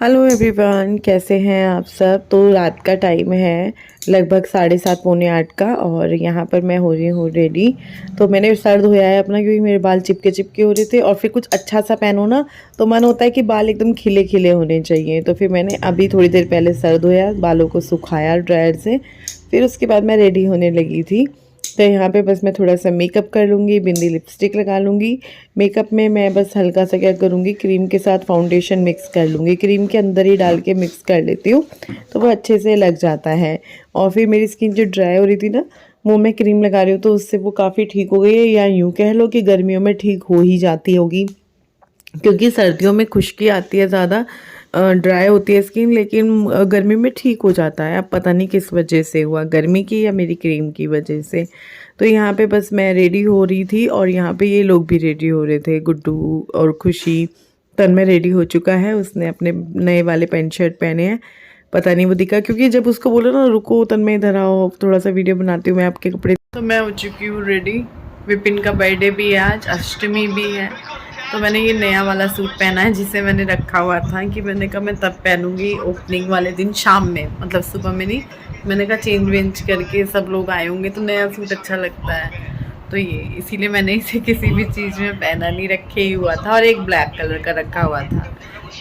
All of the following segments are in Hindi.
हेलो एवरीवन, कैसे हैं आप सब। तो रात का टाइम है लगभग 7:30 पौने 8 का और यहाँ पर मैं हो रही हूँ रेडी। तो मैंने सर धोया है अपना, क्योंकि मेरे बाल चिपके चिपके हो रहे थे और फिर कुछ अच्छा सा पहनो ना तो मन होता है कि बाल एकदम खिले खिले होने चाहिए। तो फिर मैंने अभी थोड़ी देर पहले सर धोया, बालों को सुखाया ड्रायर से, फिर उसके बाद मैं रेडी होने लगी थी। तो यहाँ पे बस मैं थोड़ा सा मेकअप कर लूँगी, बिंदी लिपस्टिक लगा लूँगी। मेकअप में मैं बस हल्का सा क्या करूँगी, क्रीम के साथ फाउंडेशन मिक्स कर लूँगी, क्रीम के अंदर ही डाल के मिक्स कर लेती हूँ तो वो अच्छे से लग जाता है। और फिर मेरी स्किन जो ड्राई हो रही थी ना, मुँह में क्रीम लगा रही हूँ तो उससे वो काफ़ी ठीक हो गई है, या यूँ कह लो कि गर्मियों में ठीक हो ही जाती होगी, क्योंकि सर्दियों में खुश्की आती है ज़्यादा, ड्राई होती है स्किन, लेकिन गर्मी में ठीक हो जाता है। अब पता नहीं किस वजह से हुआ, गर्मी की या मेरी क्रीम की वजह से। तो यहाँ पे बस मैं रेडी हो रही थी और यहाँ पे ये लोग भी रेडी हो रहे थे, गुड्डू और खुशी। तन्मय रेडी हो चुका है, उसने अपने नए वाले पैंट शर्ट पहने हैं। पता नहीं वो दिखा, क्योंकि जब उसको बोलो ना रुको तन्मय इधर आओ थोड़ा सा वीडियो बनाती हूँ मैं आपके कपड़े। तो मैं हो चुकी हूँ रेडी। विपिन का बर्थडे भी है आज, अष्टमी भी है। तो मैंने ये नया वाला सूट पहना है जिसे मैंने रखा हुआ था कि मैंने कहा मैं तब पहनूंगी ओपनिंग वाले दिन शाम में, मतलब सुबह में नहीं। मैंने कहा चेंज वेंज करके सब लोग आए होंगे तो नया सूट अच्छा लगता है, तो ये इसीलिए मैंने इसे किसी भी चीज़ में पहना नहीं, रखे ही हुआ था। और एक ब्लैक कलर का रखा हुआ था,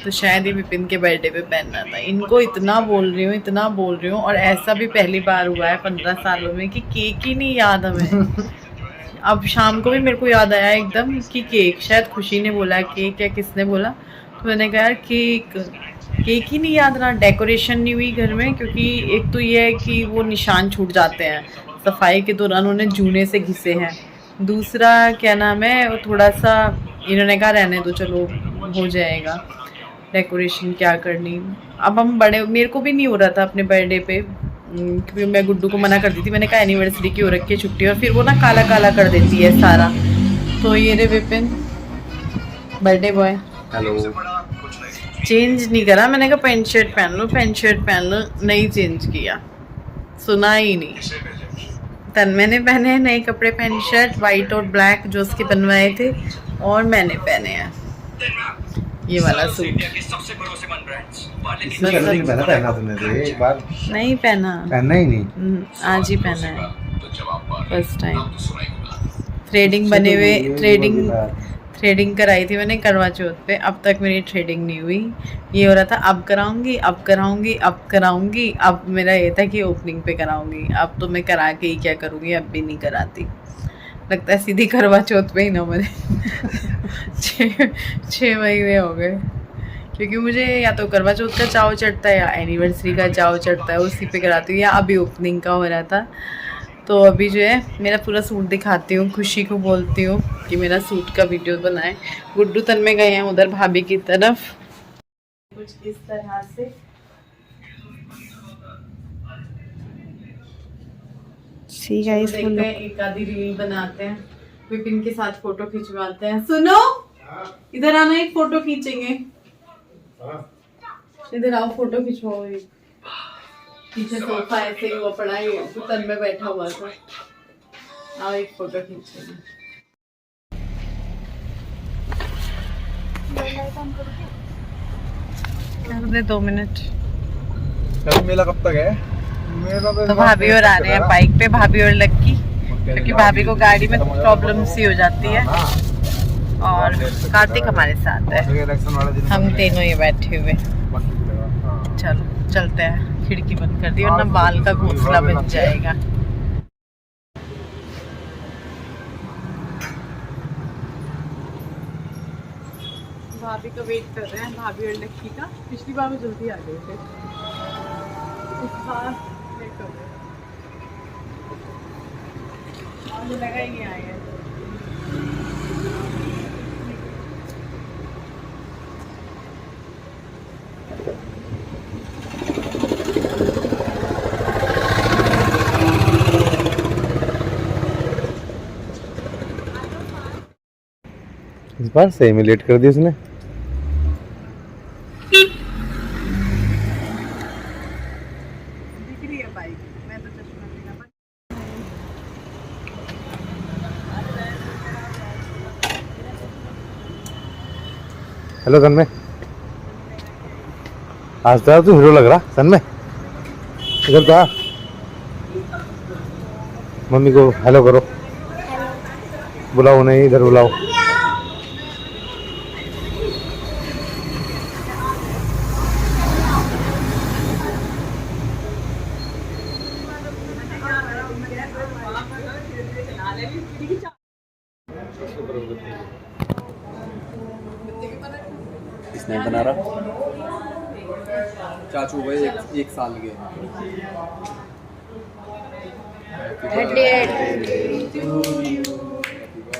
तो शायद ये विपिन के बर्थडे पे पहनना था। इनको इतना बोल रही हूँ, इतना बोल रही हूँ, और ऐसा भी पहली बार हुआ है 15 सालों में कि केक ही नहीं याद हमें। अब शाम को भी मेरे को याद आया एकदम कि केक, शायद खुशी ने बोला केक या किसने बोला, तो मैंने कहा यार केक, केक ही नहीं याद रहा। डेकोरेशन नहीं हुई घर में, क्योंकि एक तो ये है कि वो निशान छूट जाते हैं, सफाई के दौरान उन्हें जूने से घिसे हैं। दूसरा क्या नाम है, वो थोड़ा सा इन्होंने कहा रहने दो चलो हो जाएगा, डेकोरेशन क्या करनी। अब हम बड़े, मेरे को भी नहीं हो रहा था अपने बर्थडे पे, क्योंकि मैं गुड्डू को मना कर दी थी। मैंने कहा एनिवर्सरी की हो रखी है छुट्टी, और फिर वो ना काला काला कर देती है सारा। तो ये रे Vipin birthday boy, hello. Change नहीं करा। मैंने कहा पैंट शर्ट पहन लो, पैंट शर्ट पहन लो, नहीं चेंज किया, सुना ही नहीं। तन्मय ने पहने हैं नए कपड़े, पैंट शर्ट वाइट और ब्लैक जो उसके बनवाए थे, और मैंने पहने हैं ये वाला सूट। पहना तुमने तो एक बार नहीं पहना, पहनना ही नहीं। आज ही पहना है फर्स्ट टाइम। थ्रेडिंग बने हुए, थ्रेडिंग कराई थी मैंने करवा चौथ पे, अब तक मेरी थ्रेडिंग नहीं हुई। ये हो रहा था अब कराऊंगी, अब कराऊंगी, अब कराऊंगी। अब मेरा ये था कि ओपनिंग पे कराऊंगी, अब तो मैं करा के ही क्या करूँगी, अब भी नहीं कराती। लगता है सीधी करवा चौथ पे ही ना मरे। 6 महीने हो गए, क्योंकि मुझे या तो करवा चौथ का चाव चढ़ता है या एनिवर्सरी का चाव चढ़ता है, उसी पे कराती हूँ, या अभी ओपनिंग का हो रहा था। तो अभी जो है मेरा पूरा सूट दिखाती हूँ, खुशी को बोलती हूँ कि मेरा सूट का वीडियो बनाए। गुड्डू तन्मय गए हैं उधर भाभी की तरफ, कुछ इस तरह से। ठीक है, एक आधी रील बनाते हैं, विपिन के साथ फोटो खिंचवाते हैं। सुनो इधर आना, एक फोटो खींचेंगे। इधर आओ, फोटो खिंचवाओ। पीछे सोफा ऐसे ही हुआ पड़ा है, तो तन्मय बैठा हुआ था। आओ एक फोटो खींचेंगे। कर दे 2 मिनट। मेला कब तक है? मेला तो भाभी और आ रहे हैं बाइक पे, भाभी और लक्की, क्योंकि भाभी को गाड़ी में प्रॉब्लम सी हो जाती है। और कार्तिक हमारे साथ है, हम तीनों ये बैठे हुए। चलो चलते हैं, खिड़की बंद कर दी वरना बाल का घोंसला बन जाएगा। भाभी का वेट कर रहे हैं, भाभी और लक्की का। पिछली बार वो जल्दी आ गए थे, इस बार लेट हो गए, मुझे लगा ही नहीं आए हैं। इस बार सही में लेट कर दी उसने। दिख रही है बाइक, मैं तो चश्मा लगा। हेलो तन्मय, आज तो तू हीरो लग रहा सन में। इधर तो आ। मम्मी को हेलो करो। बुलाओ नहीं, इधर बुलाओ। इसने बना रहा चाचू भाई एक साल के।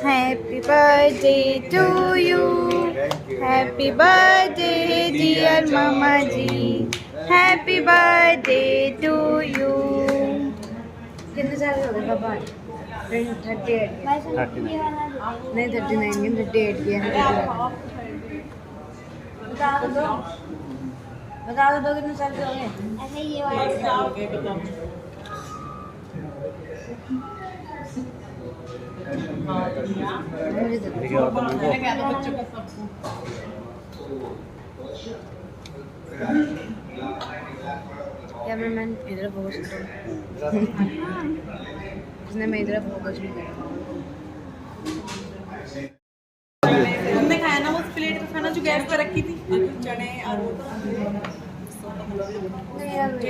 Happy birthday to you. Happy birthday dear mama ji. Happy birthday to you. कितने साल हो गए पापा? 38 नहीं 39 की 38 की है। बता दो कितने साल के हो गए? ऐसे ही कैमरामैन इधर फोकस करो। इसने मैं इधर फोकस नहीं करा। हमने खाया ना वो प्लेट का खाना जो गैस पर रखी थी चने और वो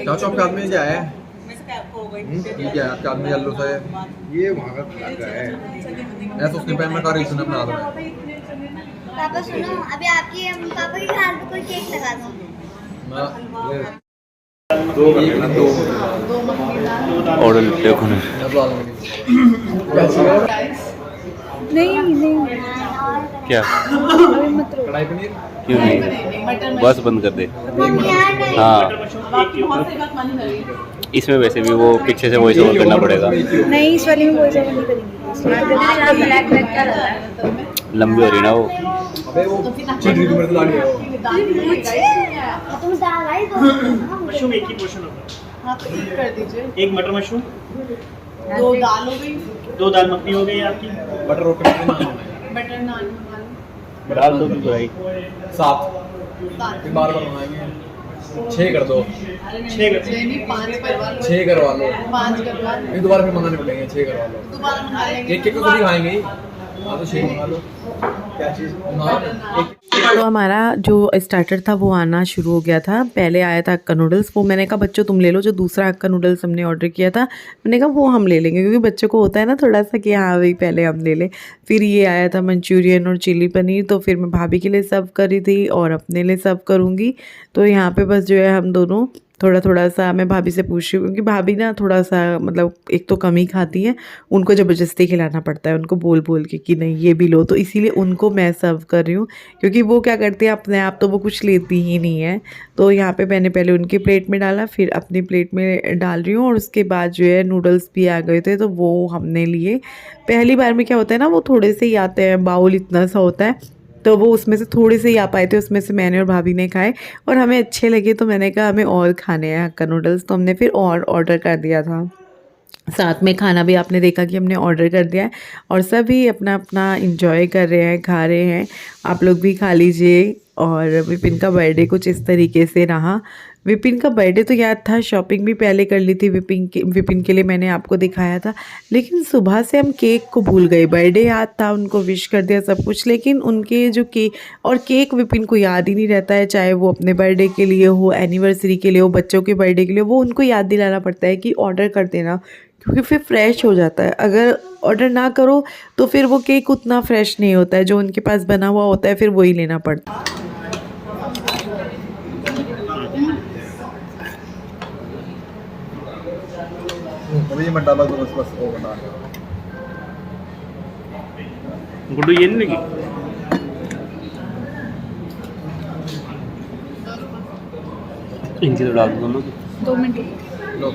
चाचू आपके आदमी क्या है? में से कैप हो गई ये क्या है आपके आदमी येलो सा है? ये वहाँ का है। ऐसा उसके पैन में का रीजन अपना आदमी। पापा सुनो, अभी आपकी पापा के हाथ पे कोई केक लगा दो। दो कर लेना, दो ऑर्डर देखो ना। नहीं नहीं क्या कढ़ाई पनीर क्यों नहीं, बस बंद कर दे। हाँ इसमें वैसे भी वो पीछे से वॉइस ओवर करना पड़ेगा। नहीं इस वाली में वॉइस ओवर नहीं करेंगे। ब्लैक ब्लैक क्या लगा है? लंबी हो रही ना वो। अबे वो चिकनी को मेरे को लानी है वो। तुम दाल आई दो। मशरूम एक ही पोर्शन होगा। आप एक कर दीजिए। एक मटर मशरूम, 2 दाल हो गई, 2 दाल मखनी हो गई आपकी। बटर रोटी में ना बटर नान डाल दो भाई। 7 फिर बार बनाएंगे। 6 कर दो। 6 नहीं 5 करवा लो। 6 करवा लो। 5 करवा लो। फिर दोबारा फिर मंगाने पड़ेंगे। 6 करवा लो। दोबारा मंगा लेंगे। एक को थोड़ी खाएंगे ही। हाँ तो 6 मंगा लो। क्या चीज़? नान। तो हमारा जो स्टार्टर था वो आना शुरू हो गया था। पहले आया था हक्का नूडल्स। वो मैंने कहा बच्चों तुम ले लो। जो दूसरा हक्का नूडल्स हमने ऑर्डर किया था मैंने कहा वो हम ले लेंगे, क्योंकि बच्चों को होता है ना थोड़ा सा कि हाँ भाई पहले हम ले लें। फिर ये आया था मंचूरियन और चिली पनीर। तो फिर मैं भाभी के लिए सर्व करी थी और अपने लिए सर्व करूँगी। तो यहाँ पे बस जो है हम दोनों थोड़ा सा मैं भाभी से पूछ रही हूँ, क्योंकि भाभी ना थोड़ा सा मतलब एक तो कम ही खाती हैं, उनको ज़बरदस्ती खिलाना पड़ता है, उनको बोल बोल के कि नहीं ये भी लो। तो इसीलिए उनको मैं सर्व कर रही हूँ, क्योंकि वो क्या करती है अपने आप तो वो कुछ लेती ही नहीं है। तो यहाँ पे मैंने पहले उनकी प्लेट में डाला, फिर अपनी प्लेट में डाल रही हूँ। और उसके बाद जो है नूडल्स भी आ गए थे तो वो हमने लिए। पहली बार में क्या होता है ना वो थोड़े से ही आते हैं, बाउल इतना सा होता है, तो वो उसमें से थोड़े से ही आ पाए थे। उसमें से मैंने और भाभी ने खाए और हमें अच्छे लगे, तो मैंने कहा हमें और खाने हैं हक्का नूडल्स। तो हमने फिर और ऑर्डर कर दिया था। साथ में खाना भी आपने देखा कि हमने ऑर्डर कर दिया है और सभी अपना अपना एंजॉय कर रहे हैं, खा रहे हैं। आप लोग भी खा लीजिए। और विपिन का बर्थडे कुछ इस तरीके से रहा। विपिन का बर्थडे तो याद था, शॉपिंग भी पहले कर ली थी विपिन के लिए मैंने आपको दिखाया था। लेकिन सुबह से हम केक को भूल गए। बर्थडे याद था, उनको विश कर दिया सब कुछ, लेकिन उनके जो केक विपिन को याद ही नहीं रहता है। चाहे वो अपने बर्थडे के लिए हो, एनिवर्सरी के लिए हो, बच्चों के बर्थडे के लिए, वो उनको याद दिलाना पड़ता है कि ऑर्डर कर देना, क्योंकि फिर फ्रेश हो जाता है। अगर ऑर्डर ना करो तो फिर वो केक उतना फ्रेश नहीं होता है। जो उनके पास बना हुआ होता है फिर वही लेना पड़ता है। अभी मत डाला तो बस वो बना गुड्डू ये नहीं लगी। इनकी तो डाल दो ना। 2 मिनट लो।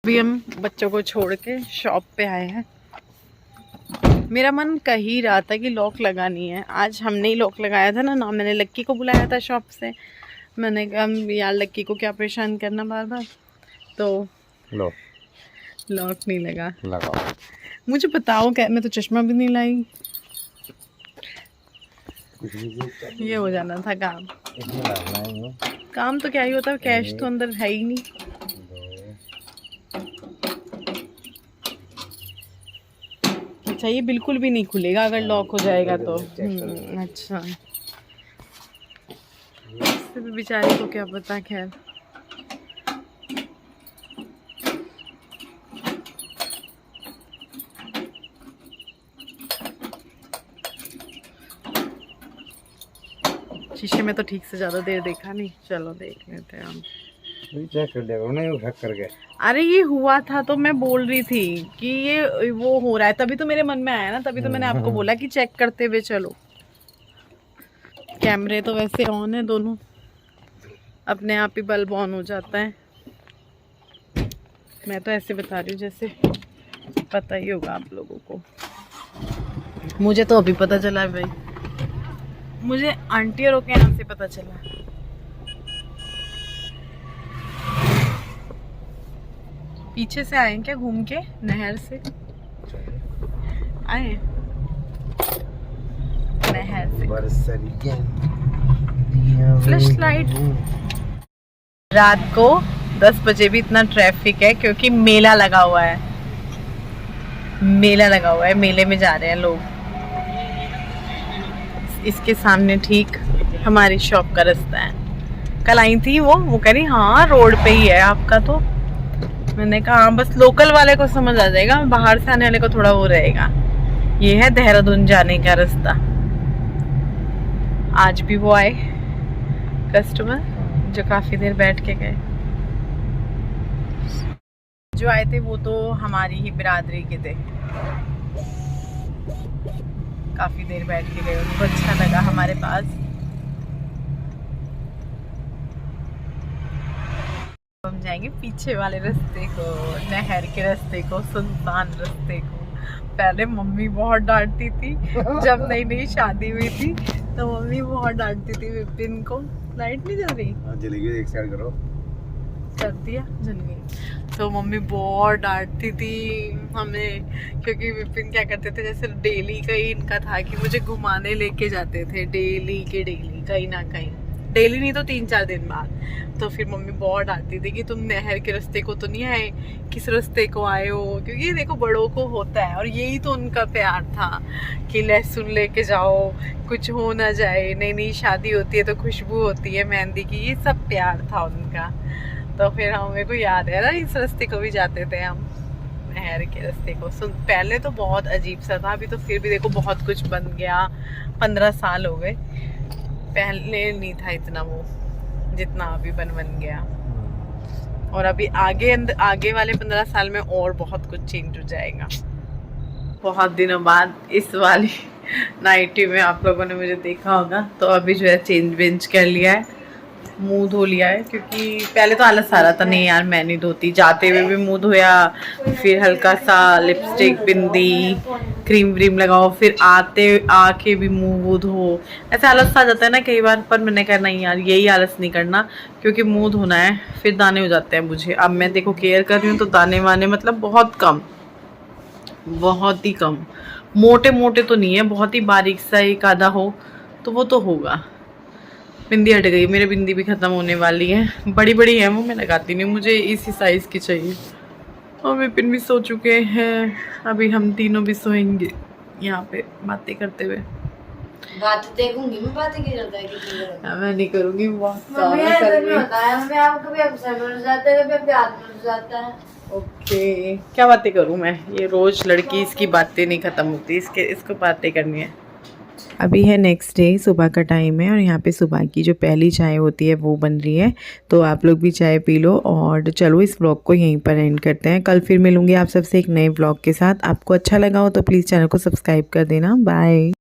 अभी हम बच्चों को छोड़ के शॉप पे आए हैं। मेरा मन कह ही रहा था कि लॉक लगानी है। आज हमने ही लॉक लगाया था ना मैंने लक्की को बुलाया था शॉप से। मैंने कहा यार लक्की को क्या परेशान करना बार बार, तो लॉक नहीं लगाओ। मुझे बताओ क्या, मैं तो चश्मा भी नहीं लाई। ये हो जाना था काम तो क्या ही होता है, कैश तो अंदर है ही नहीं। अच्छा ये बिल्कुल भी नहीं खुलेगा अगर लॉक हो जाएगा तो। अच्छा बेचारी को क्या पता। खैर शीशे में तो ठीक से ज्यादा देर देखा नहीं, चलो देख लेते हैं हम। चेक कर देगा नहीं ढक करके। अरे ये हुआ था तो मैं बोल रही थी कि ये वो हो रहा है, तभी तो मेरे मन में आया ना, तभी तो मैंने आपको बोला कि चेक करते हुए चलो। कैमरे तो वैसे ऑन है दोनों, अपने आप ही बल्ब ऑन हो जाता है। मैं तो ऐसे बता रही हूँ जैसे पता ही होगा आप लोगों को। मुझे तो अभी पता चला भाई, मुझे आंटी और के यहाँ से पता चला। पीछे से आए क्या घूम के, नहर से आए, नहर से। Flash light. रात को 10 बजे भी इतना ट्रैफिक है क्योंकि मेला लगा हुआ है। मेला लगा हुआ है, मेले में जा रहे हैं लोग। इसके सामने ठीक हमारी शॉप का रास्ता है। कल आई थी वो कह रही हाँ रोड पे ही है आपका, तो मैंने कहा हाँ बस लोकल वाले को समझ आ जाएगा, बाहर से आने वाले को थोड़ा वो रहेगा। ये है देहरादून जाने का रास्ता। आज भी वो आए कस्टमर जो काफी देर बैठ के गए। जो आए थे वो तो हमारी ही बिरादरी के थे, काफी देर बैठ के गए, उनको अच्छा लगा हमारे पास। हम जाएंगे पीछे वाले रास्ते को, नहर के रास्ते को, सुनसान रास्ते को। पहले मम्मी बहुत डांटती थी जब नई नई शादी हुई थी, तो मम्मी बहुत डांटती थी विपिन को। लाइट नहीं जल रही, जलेगी एक साइड करो, कर दिया जल गई। तो मम्मी बहुत डांटती थी हमें, क्योंकि विपिन क्या करते थे, जैसे डेली का ही इनका था कि मुझे घुमाने लेके जाते थे, डेली के डेली कहीं ना कहीं, डेली नहीं तो 3-4 दिन बाद। तो फिर मम्मी बहुत डांटती थी कि तुम नहर के रास्ते को तो नहीं आए, किस रास्ते को आए हो, क्योंकि देखो बड़ों को होता है। और यही तो उनका प्यार था कि लहसुन लेके जाओ, कुछ हो ना जाए, नई नई शादी होती है तो खुशबू होती है मेहंदी की, ये सब प्यार था उनका। तो फिर हमें को याद है ना, इस रास्ते को भी जाते थे हम, नहर के रास्ते को। पहले तो बहुत अजीब सा था, अभी तो फिर भी देखो बहुत कुछ बन गया। 15 साल हो गए, पहले नहीं था इतना वो जितना अभी बन गया। और अभी आगे वाले 15 साल में और बहुत कुछ चेंज हो जाएगा। बहुत दिनों बाद इस वाली नाइटी में आप लोगों ने मुझे देखा होगा, तो अभी जो है चेंज वेंज कर लिया है, मुंह धो लिया है। क्योंकि पहले तो आलस आ रहा था, नहीं यार मैं नहीं धोती, जाते हुए भी मुंह धोया, फिर हल्का सा लिपस्टिक, बिंदी, क्रीम व्रीम लगाओ, फिर आके भी मुंह धो। ऐसे आलस आ जाता है ना कई बार, पर मैंने कहा नहीं यार यही आलस नहीं करना, क्योंकि मुंह धोना है, फिर दाने हो जाते हैं मुझे। अब मैं देखो केयर कर रही हूँ तो दाने वाने मतलब बहुत कम, बहुत ही कम, मोटे मोटे तो नहीं है, बहुत ही बारीक सा एक आधा हो तो वो तो होगा। बिंदी हट गई, मेरी बिंदी भी ख़त्म होने वाली है, बड़ी बड़ी है वो मैं लगाती नहीं, मुझे इसी साइज़ की चाहिए। और विपिन भी सो चुके हैं, अभी हम तीनों भी सोएंगे यहाँ पे बातें करते हुए। बात देखूंगी मैं, बातें की करता है कि मैं नहीं करूँगी, मम्मी ऐसा नहीं होता है, मम्मी आप कभी अपसेट हो जाते हैं, कभी प्यार हो जाता है। ओके क्या बातें करूँ मैं, ये रोज़ लड़की इसकी बातें नहीं ख़त्म होती, इसको बातें करनी है। अभी है नेक्स्ट डे, सुबह का टाइम है और यहाँ पे सुबह की जो पहली चाय होती है वो बन रही है, तो आप लोग भी चाय पी लो। और चलो इस व्लॉग को यहीं पर एंड करते हैं, कल फिर मिलूंगी आप सबसे एक नए व्लॉग के साथ। आपको अच्छा लगा हो तो प्लीज़ चैनल को सब्सक्राइब कर देना। बाय।